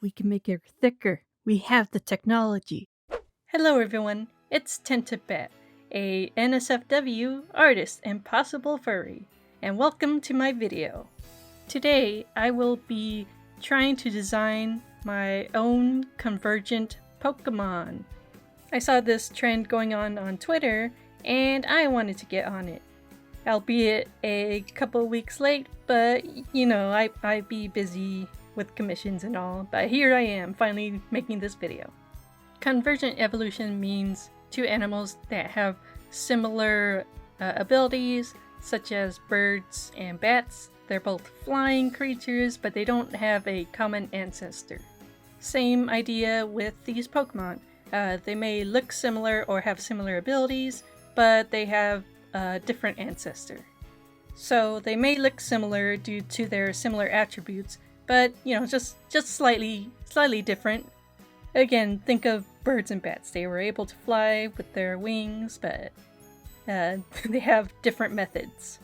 We can make it thicker. We have the technology. Hello everyone, it's Tentabat, a NSFW artist and possible furry, and welcome to my video. Today I will be trying to design my own Convergent Pokemon. I saw this trend going on Twitter and I wanted to get on it. Albeit a couple weeks late, but you know, I'd be busy with commissions and all, but here I am finally making this video. Convergent evolution means two animals that have similar abilities, such as birds and bats. They're both flying creatures, but they don't have a common ancestor. Same idea with these Pokemon. They may look similar or have similar abilities, but they have a different ancestor. So they may look similar due to their similar attributes, but you know, just slightly different. Again, think of birds and bats. They were able to fly with their wings, but they have different methods.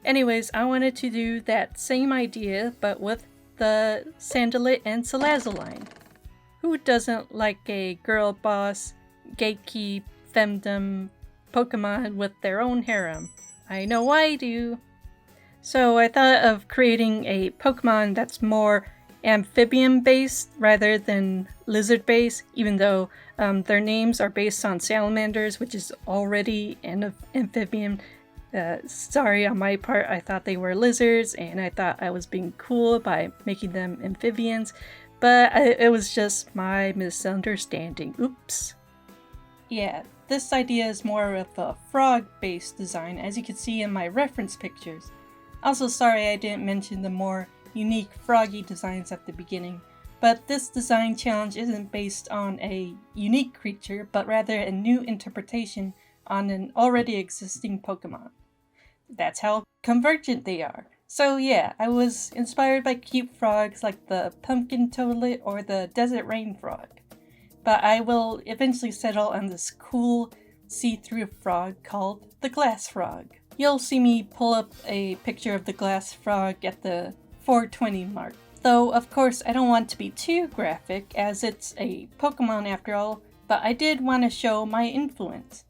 Anyways, I wanted to do that same idea, but with the Salandit and Salazzle line. Who doesn't like a girl boss, gatekeep, femdom Pokemon with their own harem? I know I do. So I thought of creating a Pokemon that's more amphibian-based rather than lizard-based, even though their names are based on salamanders, which is already an amphibian. Sorry on my part, I thought they were lizards, and I thought I was being cool by making them amphibians, but it was just my misunderstanding. Oops. Yeah, this idea is more of a frog-based design, as you can see in my reference pictures. Also, sorry I didn't mention the more unique froggy designs at the beginning, but this design challenge isn't based on a unique creature, but rather a new interpretation on an already existing Pokemon. That's how convergent they are. So yeah, I was inspired by cute frogs like the pumpkin toadlet or the desert rain frog. But I will eventually settle on this cool see-through frog called the glass frog. You'll see me pull up a picture of the glass frog at the 420 mark. Though, of course, I don't want to be too graphic, as it's a Pokemon after all, but I did want to show my influence.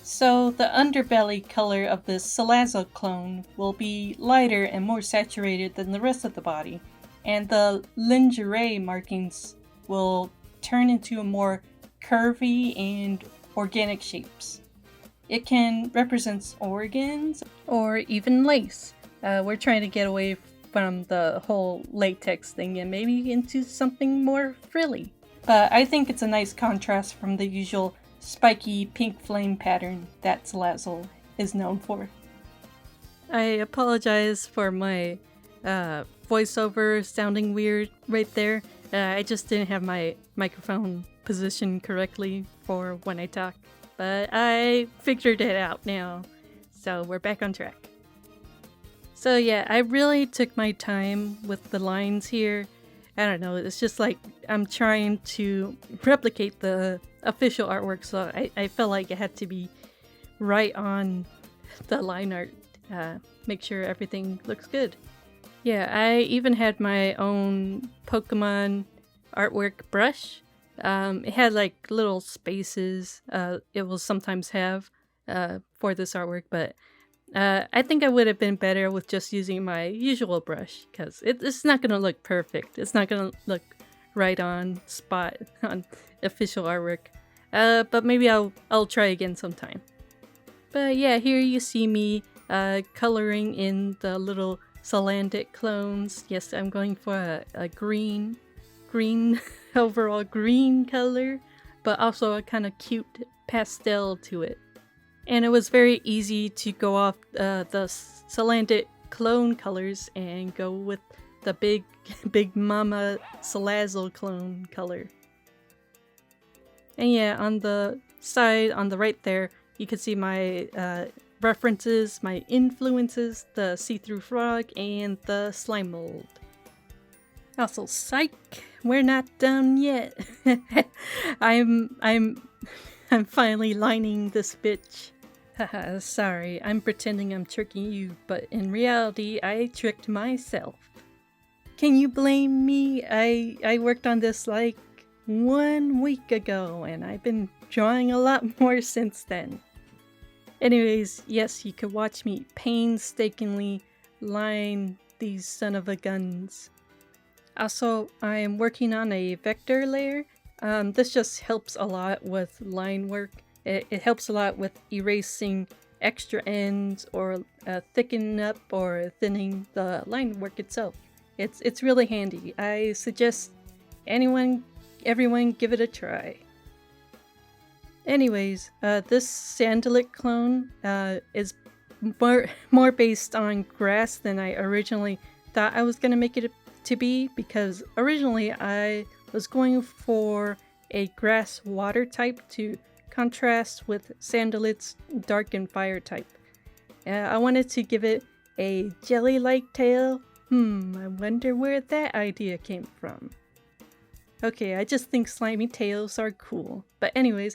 So, the underbelly color of this Salazzle clone will be lighter and more saturated than the rest of the body, and the lingerie markings will turn into more curvy and organic shapes. It can represent organs or even lace. We're trying to get away from the whole latex thing and maybe into something more frilly. But I think it's a nice contrast from the usual spiky pink flame pattern that Salazzle is known for. I apologize for my voiceover sounding weird right there. I just didn't have my microphone positioned correctly for when I talk. But I figured it out now, so we're back on track. So yeah, I really took my time with the lines here. I don't know, it's just like I'm trying to replicate the official artwork, so I felt like it had to be right on the line art, make sure everything looks good. Yeah, I even had my own Pokemon artwork brush. It had like little spaces it will sometimes have for this artwork, but I think I would have been better with just using my usual brush, because it's not going to look perfect. It's not going to look right on spot on official artwork, but maybe I'll try again sometime. But yeah, here you see me coloring in the little Salandit clones. Yes, I'm going for a green overall green color, but also a kind of cute pastel to it. And it was very easy to go off the Salandit clone colors and go with the big mama Salazzle clone color. And yeah, on the side, on the right there, you can see my references, my influences, the see-through frog and the slime mold. Also, psych, we're not done yet. I'm finally lining this bitch. Haha, sorry, I'm pretending I'm tricking you, but in reality, I tricked myself. Can you blame me? I worked on this like 1 week ago, and I've been drawing a lot more since then. Anyways, yes, you could watch me painstakingly line these son of a guns. Also, I am working on a vector layer. This just helps a lot with line work. It helps a lot with erasing extra ends or thickening up or thinning the line work itself. It's really handy. I suggest everyone give it a try. Anyways, this Sandalite clone is more based on grass than I originally thought I was gonna make it to be, because originally I was going for a grass water type to contrast with Sandalite's dark and fire type. I wanted to give it a jelly-like tail. I wonder where that idea came from. Okay, I just think slimy tails are cool. But anyways,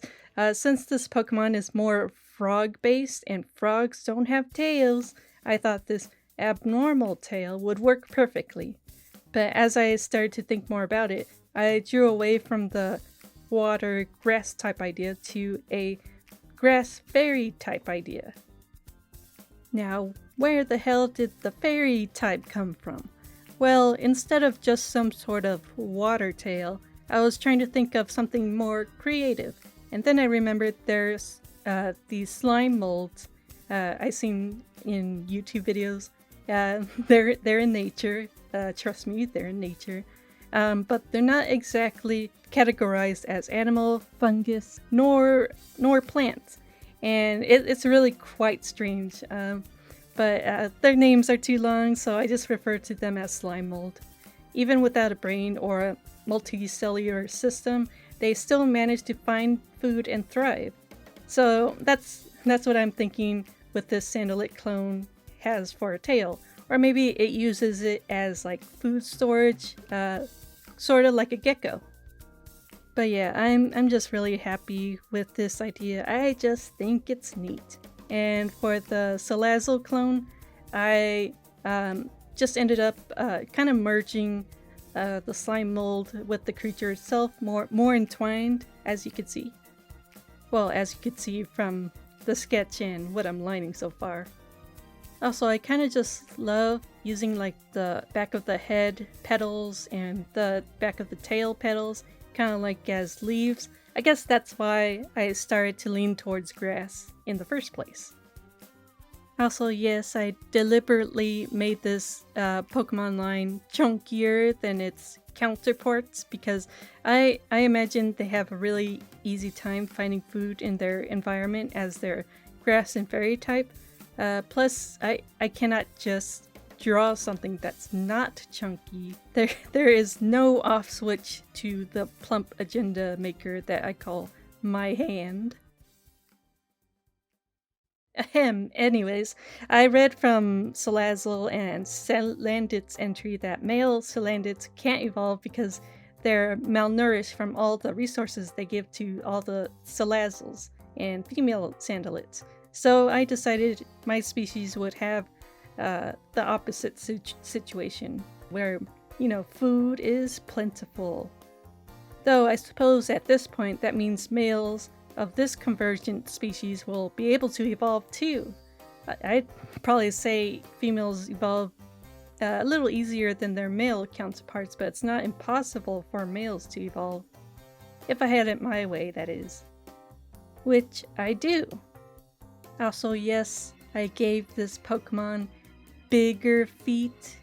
since this Pokemon is more frog-based and frogs don't have tails, I thought this abnormal tail would work perfectly. But as I started to think more about it, I drew away from the water grass type idea to a grass fairy type idea. Now, where the hell did the fairy type come from? Well, instead of just some sort of water tail, I was trying to think of something more creative. And then I remembered there's these slime molds I seen in YouTube videos. They're in nature. Trust me, they're in nature. But they're not exactly categorized as animal, fungus, nor plants. And it's really quite strange. But their names are too long, so I just refer to them as slime mold. Even without a brain or a multicellular system, they still manage to find food and thrive. So that's what I'm thinking with this Sandalite clone has for a tail. Or maybe it uses it as like food storage, sort of like a gecko. But yeah, I'm just really happy with this idea. I just think it's neat. And for the Salazzle clone, I just ended up kind of merging the slime mold with the creature itself, more entwined, as you could see. Well, as you could see from the sketch and what I'm lining so far. Also, I kind of just love using like the back of the head petals and the back of the tail petals, kind of like as leaves. I guess that's why I started to lean towards grass in the first place. Also, yes, I deliberately made this Pokemon line chunkier than its counterparts because I imagine they have a really easy time finding food in their environment as they're grass and fairy type. Plus, I cannot just draw something that's not chunky. There is no off switch to the plump agenda maker that I call my hand. Ahem. Anyways, I read from Salazzle and Salandit's entry that male Salandits can't evolve because they're malnourished from all the resources they give to all the Salazzles and female Sandalites. So I decided my species would have the opposite situation, where, food is plentiful. Though I suppose at this point that means males of this convergent species will be able to evolve too. I'd probably say females evolve a little easier than their male counterparts, but it's not impossible for males to evolve. If I had it my way, that is. Which I do. Also, yes, I gave this Pokemon bigger feet.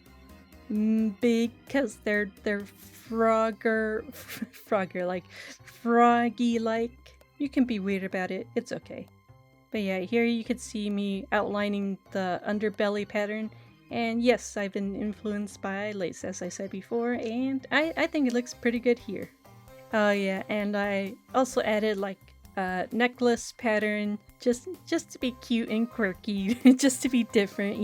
Big, because they're froggy-like. You can be weird about it, it's okay. But yeah, here you could see me outlining the underbelly pattern. And yes, I've been influenced by lace, as I said before, and I think it looks pretty good here. Oh yeah, and I also added like a necklace pattern, just to be cute and quirky, just to be different,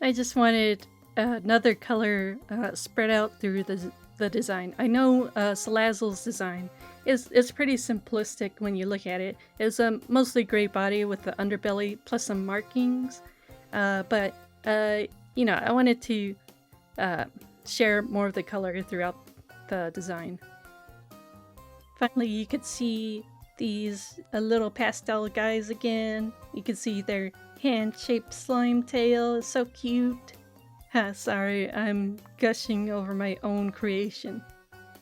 I just wanted another color spread out through the design. I know Salazzle's design is pretty simplistic when you look at it. It's a mostly gray body with the underbelly plus some markings. But I wanted to share more of the color throughout the design. Finally, you could see these little pastel guys again. You can see their hand-shaped slime tail. It's so cute. Sorry, I'm gushing over my own creation.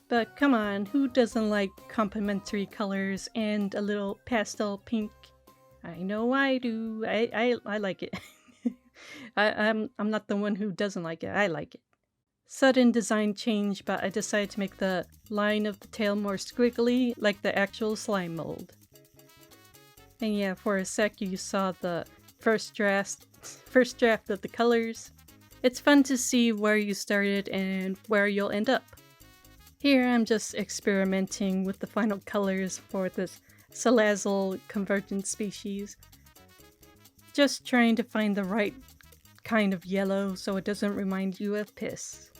But come on, who doesn't like complementary colors and a little pastel pink? I know I do. I like it. I'm not the one who doesn't like it. I like it. Sudden design change, but I decided to make the line of the tail more squiggly, like the actual slime mold. And yeah, for a sec you saw the first draft of the colors. It's fun to see where you started and where you'll end up. Here I'm just experimenting with the final colors for this Salazzle Convergent species. Just trying to find the right kind of yellow so it doesn't remind you of piss.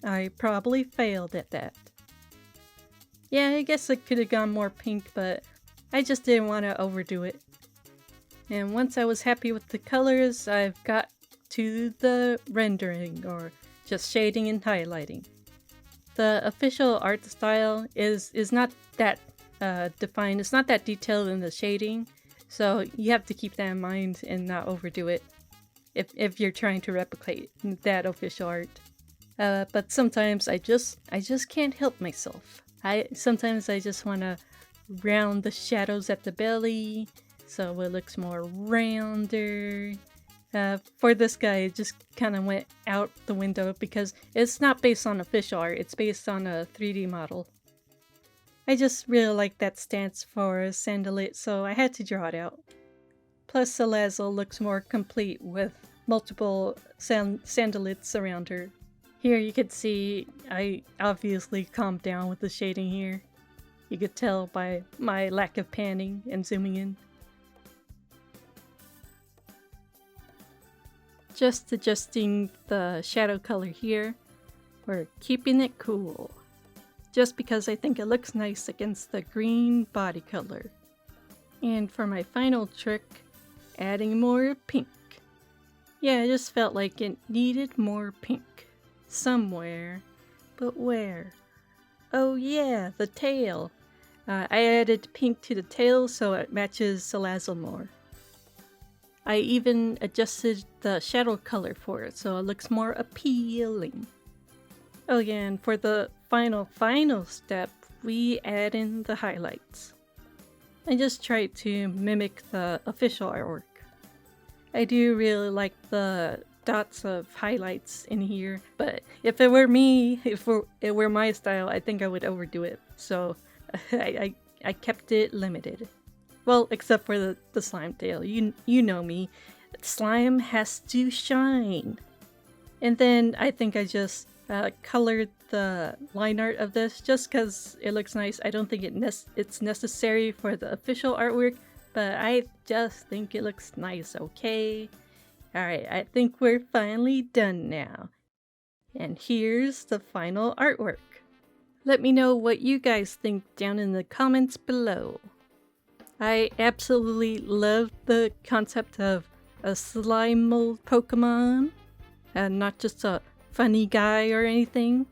I probably failed at that. Yeah, I guess I could have gone more pink, but I just didn't want to overdo it. And once I was happy with the colors, I've got to the rendering, or just shading and highlighting. The official art style is not that defined, it's not that detailed in the shading, so you have to keep that in mind and not overdo it if you're trying to replicate that official art. But sometimes I just can't help myself. Sometimes I just want to round the shadows at the belly so it looks more rounder. For this guy, it just kind of went out the window because it's not based on official art, it's based on a 3D model. I just really like that stance for Salandit, so I had to draw it out. Plus Salazzle looks more complete with multiple Salandits around her. Here you could see I obviously calmed down with the shading here. You could tell by my lack of panning and zooming in. Just adjusting the shadow color here. We're keeping it cool. Just because I think it looks nice against the green body color. And for my final trick, adding more pink. Yeah, I just felt like it needed more pink. Somewhere. But where? Oh yeah, the tail. I added pink to the tail so it matches Salazzle more. I even adjusted the shadow color for it so it looks more appealing. Oh yeah, and for the final step, we add in the highlights. I just tried to mimic the official artwork. I do really like the dots of highlights in here, but if it were me, if it were my style, I think I would overdo it. So I kept it limited. Well, except for the slime tail. You know me. Slime has to shine. And then I think I just colored the line art of this just because it looks nice. I don't think it's necessary for the official artwork, but I just think it looks nice, okay? Alright, I think we're finally done now. And here's the final artwork. Let me know what you guys think down in the comments below. I absolutely love the concept of a slime mold Pokemon, and not just a funny guy or anything.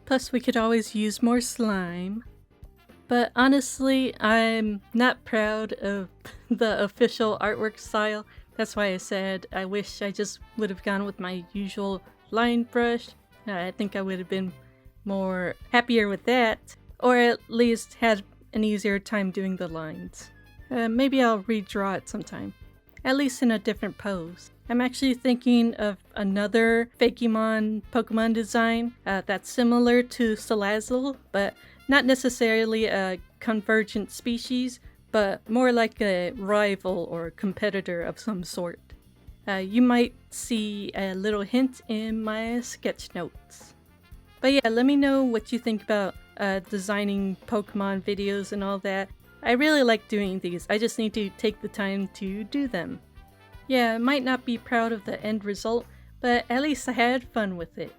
Plus we could always use more slime. But honestly, I'm not proud of the official artwork style. That's why I said I wish I just would have gone with my usual line brush. I think I would have been more happier with that, or at least had an easier time doing the lines. Maybe I'll redraw it sometime, at least in a different pose. I'm actually thinking of another Fakemon Pokemon design that's similar to Salazzle, but not necessarily a convergent species, but more like a rival or competitor of some sort. You might see a little hint in my sketch notes. But yeah, let me know what you think about designing Pokemon videos and all that. I really like doing these, I just need to take the time to do them. Yeah, I might not be proud of the end result, but at least I had fun with it.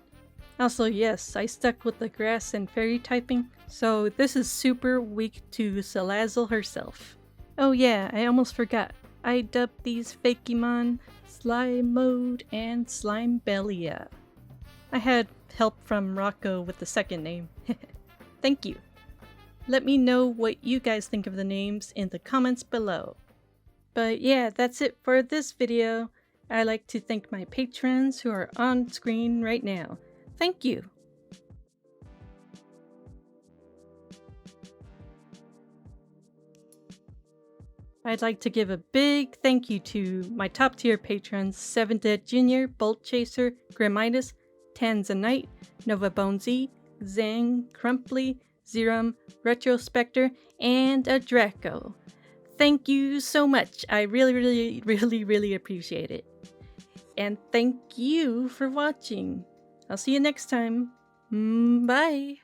Also, yes, I stuck with the grass and fairy typing, so this is super weak to Salazzle herself. Oh yeah, I almost forgot. I dubbed these Fakemon Slime Mode, and Slimebelia. I had help from Rocco with the second name. Thank you. Let me know what you guys think of the names in the comments below. But yeah, that's it for this video. I'd like to thank my patrons who are on screen right now. Thank you. I'd like to give a big thank you to my top tier patrons: 7 Dead Jr., Bolt Chaser, Grimitus, Tanzanite, Nova Bonesy, Zang, Crumply, Zerum, Retrospector, and a Deco. Thank you so much. I really appreciate it. And thank you for watching. I'll see you next time. Bye!